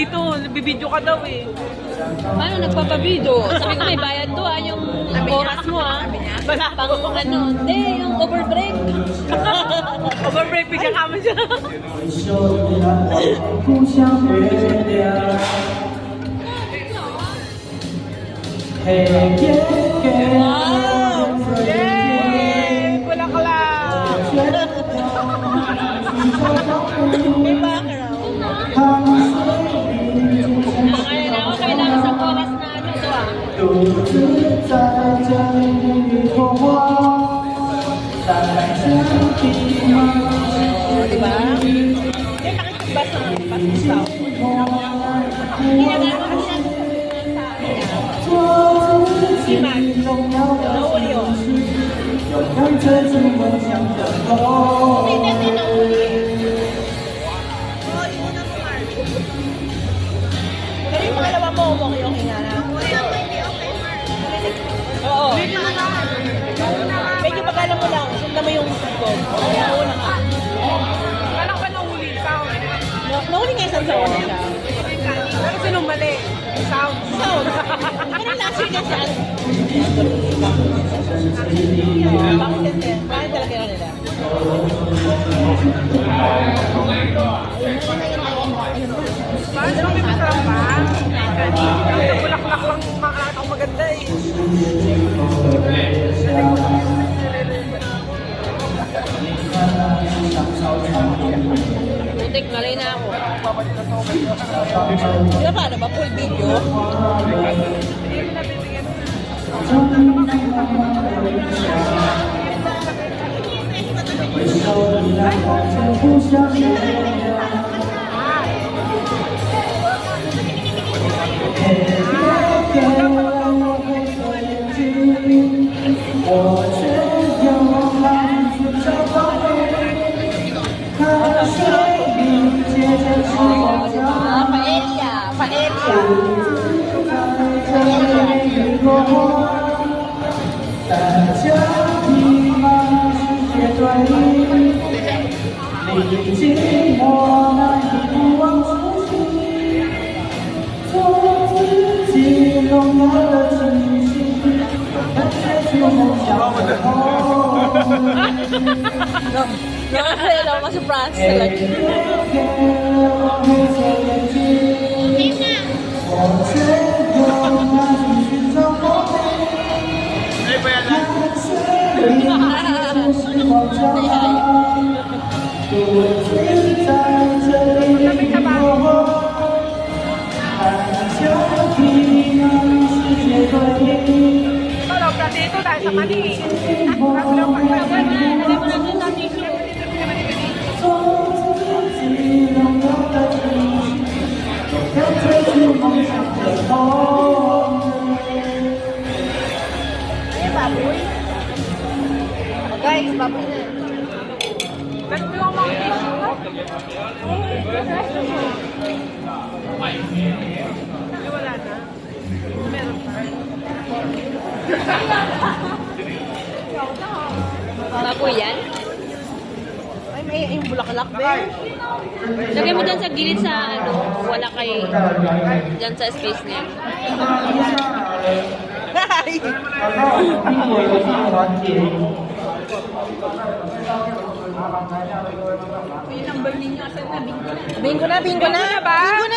dito. Nabibidyo ka daw eh. Paano nagpapabidyo? Sabi ko may bayad to yung oras mo Wala. Pang ano, hindi, yung overbreak. Overbreak, bigyan ka mo siya. 互相原谅。嘿耶耶， Yay! Kula-kula! May background. Kaya na ako, kailangan sa oras na ano to 独自在这里过活，在这地方。 Diba? Hindi, nakikibas na pasok. Ginagawa ko siya si Max. Nauuli yun. Hindi natin nauli. Pero yung pangalawa mo, okay nga na. Oo. Medyo pagkala mo lang, sundan mo yung sikod. Nauna ka. Alam ka nahuli ka. Nauli nga isang sa una siya. Pero sinong mali? Sound. Sound. Parang last year na siya. Bakit talaga yun nila? Bakit naman may masarap pa? Ang bulaklak lang makakita ko maganda eh. Butik, malay na ako. Di ba paano ba? Full video? Paella. Paella. Nakakaya lang ako sa France talaga. Tulog ka dito dahil sa mani. Naglaw pa ka ba? Hindi mo natin sa tissue. Ay, baboy. Guys, baboy na. Naglaw mga tissue. Ay, wala na. Meron pa. Baboy yan? Ay, may yung bulaklak, be. Lagay mo dyan sa gilid sa, ano, wala kay, dyan sa space niya. Ay! Yung number ninyo, asan na? Bingo na. Bingo na, bingo na. Bingo na ba? Bingo